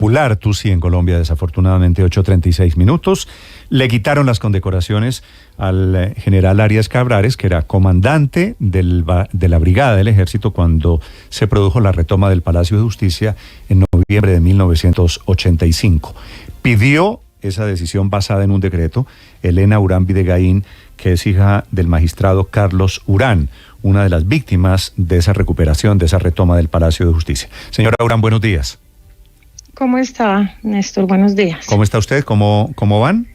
popular Tutsi en Colombia, desafortunadamente 8:36 minutos. Le quitaron las condecoraciones al general Arias Cabrales, que era comandante de la brigada del ejército cuando se produjo la retoma del Palacio de Justicia en noviembre de 1985. Pidió esa decisión basada en un decreto Elena Urán Videgaín, que es hija del magistrado Carlos Urán, una de las víctimas de esa recuperación, de esa retoma del Palacio de Justicia. Señora Urán, buenos días. ¿Cómo está, Néstor? Buenos días. ¿Cómo está usted? ¿Cómo van?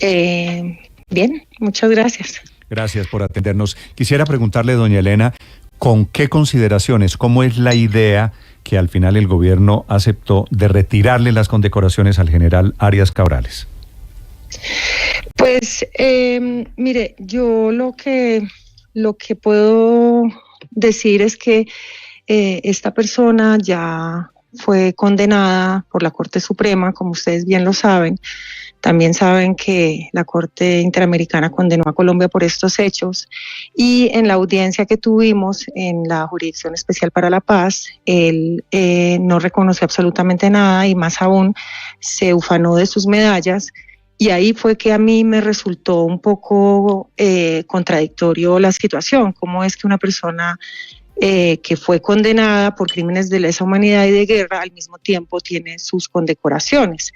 Bien, muchas gracias. Gracias por atendernos. Quisiera preguntarle, doña Elena, ¿con qué consideraciones, cómo es la idea que al final el gobierno aceptó de retirarle las condecoraciones al general Arias Cabrales? Pues, mire, yo lo que puedo decir es que esta persona ya fue condenada por la Corte Suprema, como ustedes bien lo saben. También saben que la Corte Interamericana condenó a Colombia por estos hechos, y en la audiencia que tuvimos en la Jurisdicción Especial para la Paz, él no reconoció absolutamente nada y más aún se ufanó de sus medallas, y ahí fue que a mí me resultó un poco contradictorio la situación. ¿Cómo es que una persona que fue condenada por crímenes de lesa humanidad y de guerra al mismo tiempo tiene sus condecoraciones?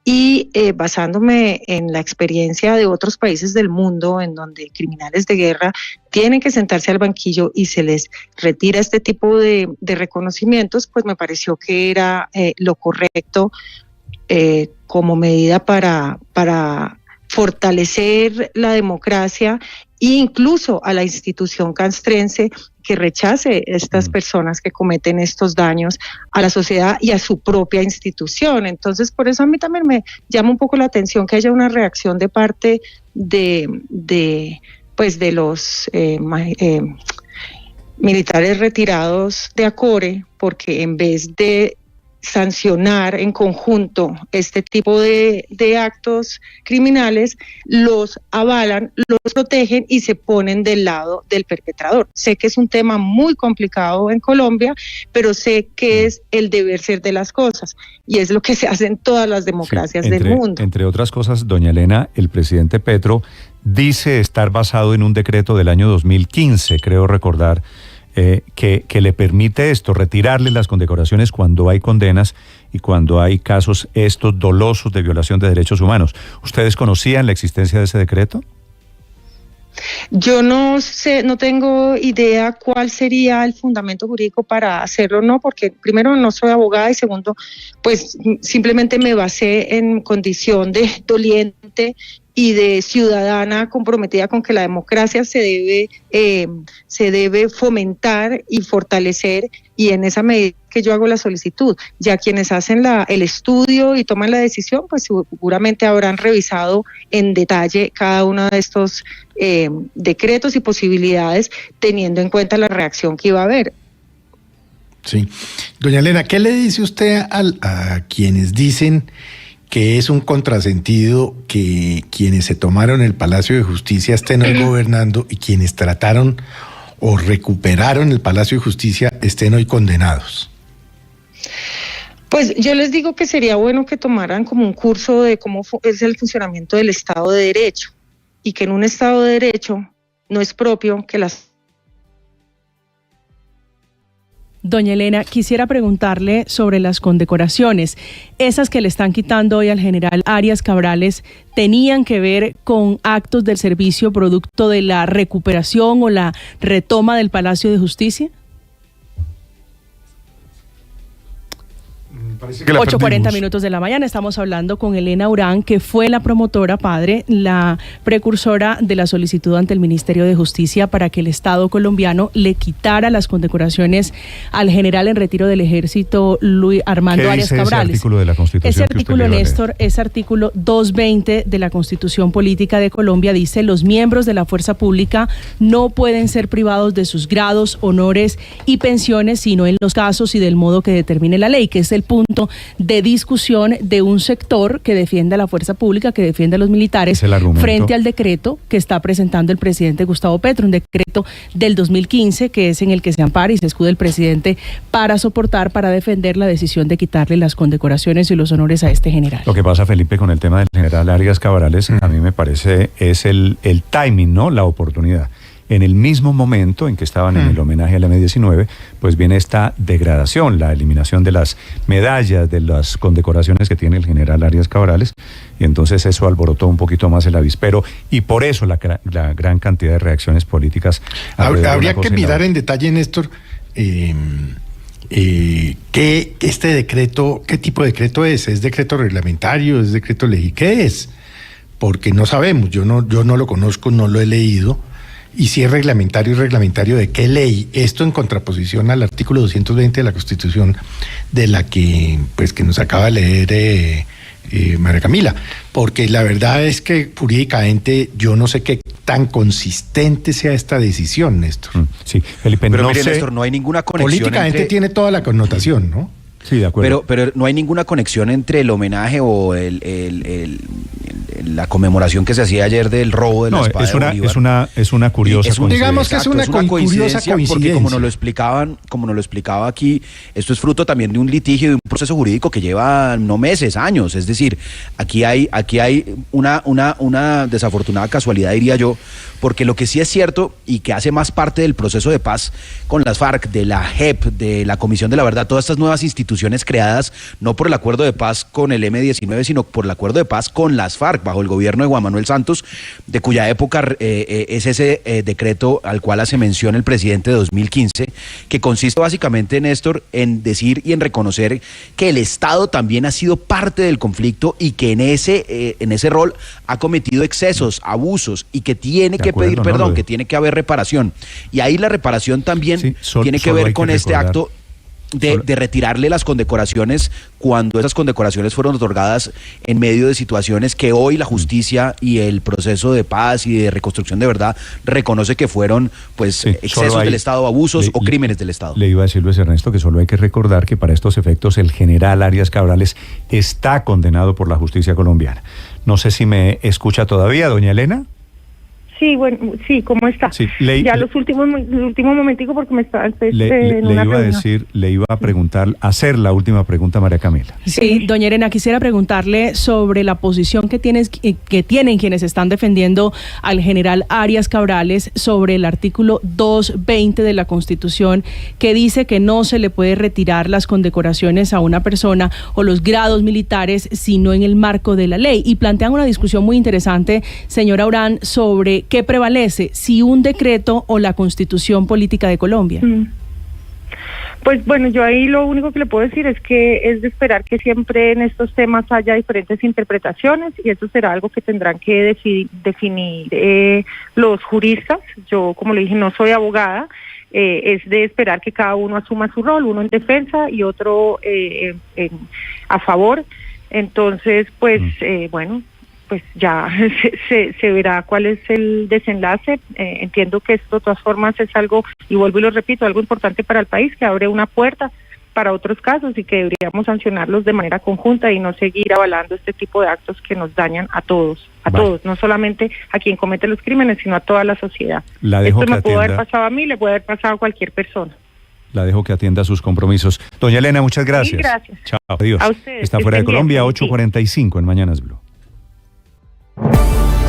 Y basándome en la experiencia de otros países del mundo en donde criminales de guerra tienen que sentarse al banquillo y se les retira este tipo de reconocimientos, pues me pareció que era lo correcto como medida para fortalecer la democracia e incluso a la institución castrense, que rechace estas personas que cometen estos daños a la sociedad y a su propia institución. Entonces, por eso a mí también me llama un poco la atención que haya una reacción de parte de los militares retirados de ACORE, porque en vez de sancionar en conjunto este tipo de actos criminales, los avalan, los protegen y se ponen del lado del perpetrador. Sé que es un tema muy complicado en Colombia, pero sé que es el deber ser de las cosas, y es lo que se hace en todas las democracias del mundo. Entre otras cosas, doña Elena, el presidente Petro dice estar basado en un decreto del año 2015, creo recordar, que le permite esto, retirarle las condecoraciones cuando hay condenas y cuando hay casos estos dolosos de violación de derechos humanos. ¿Ustedes conocían la existencia de ese decreto? Yo no sé, no tengo idea cuál sería el fundamento jurídico para hacerlo, no, porque primero no soy abogada y segundo, pues simplemente me basé en condición de doliente y de ciudadana comprometida con que la democracia se debe fomentar y fortalecer, y en esa medida que yo hago la solicitud. Ya quienes hacen el estudio y toman la decisión, pues seguramente habrán revisado en detalle cada uno de estos decretos y posibilidades, teniendo en cuenta la reacción que iba a haber. Sí. Doña Elena, ¿qué le dice usted a quienes dicen que es un contrasentido que quienes se tomaron el Palacio de Justicia estén hoy gobernando y quienes trataron o recuperaron el Palacio de Justicia estén hoy condenados? Pues yo les digo que sería bueno que tomaran como un curso de cómo es el funcionamiento del Estado de Derecho, y que en un Estado de Derecho no es propio que las... Doña Elena, quisiera preguntarle sobre las condecoraciones. Esas que le están quitando hoy al general Arias Cabrales, ¿tenían que ver con actos del servicio producto de la recuperación o la retoma del Palacio de Justicia? 8:40 minutos de la mañana, estamos hablando con Elena Urán, que fue la promotora padre, la precursora de la solicitud ante el Ministerio de Justicia para que el Estado colombiano le quitara las condecoraciones al general en retiro del ejército Luis Armando Arias Cabrales. ¿Qué dice ese artículo de la Constitución? Ese artículo, Néstor, es artículo 220 de la Constitución Política de Colombia. Dice: los miembros de la fuerza pública no pueden ser privados de sus grados, honores y pensiones, sino en los casos y del modo que determine la ley, que es el punto punto de discusión de un sector que defiende a la fuerza pública, que defiende a los militares, frente al decreto que está presentando el presidente Gustavo Petro, un decreto del 2015 que es en el que se ampara y se escuda el presidente para defender la decisión de quitarle las condecoraciones y los honores a este general. Lo que pasa, Felipe, con el tema del general Arias Cabrales, a mí me parece es el timing, ¿no? La oportunidad. En el mismo momento en que estaban en el homenaje al M-19, pues viene esta degradación, la eliminación de las medallas, de las condecoraciones que tiene el general Arias Cabrales, y entonces eso alborotó un poquito más el avispero, y por eso la gran cantidad de reacciones políticas. Habría que mirar en detalle, Néstor, este decreto, ¿qué tipo de decreto es? ¿Es decreto reglamentario? ¿Es decreto legislativo? ¿Qué es? Porque no sabemos, yo no lo conozco, no lo he leído. Y si es reglamentario de qué ley, esto en contraposición al artículo 220 de la Constitución, de la que nos acaba de leer María Camila, porque la verdad es que jurídicamente yo no sé qué tan consistente sea esta decisión, Néstor. Sí, Felipe, pero mire, Néstor, no hay ninguna conexión. Políticamente tiene toda la connotación, ¿no? Sí, de acuerdo. Pero no hay ninguna conexión entre el homenaje o la conmemoración que se hacía ayer del robo de la espada de Bolívar. Es una curiosa coincidencia. Digamos que es una curiosa coincidencia. Porque como nos lo explicaba aquí, esto es fruto también de un litigio, de un proceso jurídico que lleva no meses, años. Es decir, aquí hay una desafortunada casualidad, diría yo, porque lo que sí es cierto y que hace más parte del proceso de paz con las FARC, de la JEP, de la Comisión de la Verdad, todas estas nuevas instituciones creadas no por el acuerdo de paz con el M-19, sino por el acuerdo de paz con las FARC, bajo el gobierno de Juan Manuel Santos, de cuya época es ese decreto al cual hace mención el presidente de 2015, que consiste básicamente, Néstor, en decir y en reconocer que el Estado también ha sido parte del conflicto y que en ese rol ha cometido excesos, abusos, y que tiene que pedir perdón, que tiene que haber reparación. Y ahí la reparación también tiene que ver con este acto de retirarle las condecoraciones cuando esas condecoraciones fueron otorgadas en medio de situaciones que hoy la justicia y el proceso de paz y de reconstrucción de verdad reconoce que fueron excesos del Estado, abusos o crímenes del Estado. Le iba a decir, Luis Ernesto, que solo hay que recordar que para estos efectos el general Arias Cabrales está condenado por la justicia colombiana. No sé si me escucha todavía, doña Elena. Sí, bueno, sí, ¿cómo está? Sí, el último momentico porque me está le iba a preguntar, hacer la última pregunta a María Camila. Sí, doña Elena, quisiera preguntarle sobre la posición que tienen quienes están defendiendo al general Arias Cabrales sobre el artículo 220 de la Constitución, que dice que no se le puede retirar las condecoraciones a una persona o los grados militares, sino en el marco de la ley. Y plantean una discusión muy interesante, señora Urán, sobre ¿qué prevalece, si un decreto o la Constitución Política de Colombia? Pues bueno, yo ahí lo único que le puedo decir es que es de esperar que siempre en estos temas haya diferentes interpretaciones, y eso será algo que tendrán que definir los juristas. Yo, como le dije, no soy abogada. Es de esperar que cada uno asuma su rol, uno en defensa y otro a favor. Entonces, pues bueno, pues ya se verá cuál es el desenlace. Entiendo que esto de todas formas es algo, y vuelvo y lo repito, algo importante para el país, que abre una puerta para otros casos y que deberíamos sancionarlos de manera conjunta y no seguir avalando este tipo de actos que nos dañan a todos, todos, no solamente a quien comete los crímenes, sino a toda la sociedad. Esto me pudo haber pasado a mí, le puede haber pasado a cualquier persona. La dejo que atienda sus compromisos. Doña Elena, muchas gracias. Sí, gracias. Chao, adiós. A ustedes. Está fuera de Colombia, 8:45 en Mañanas Blue.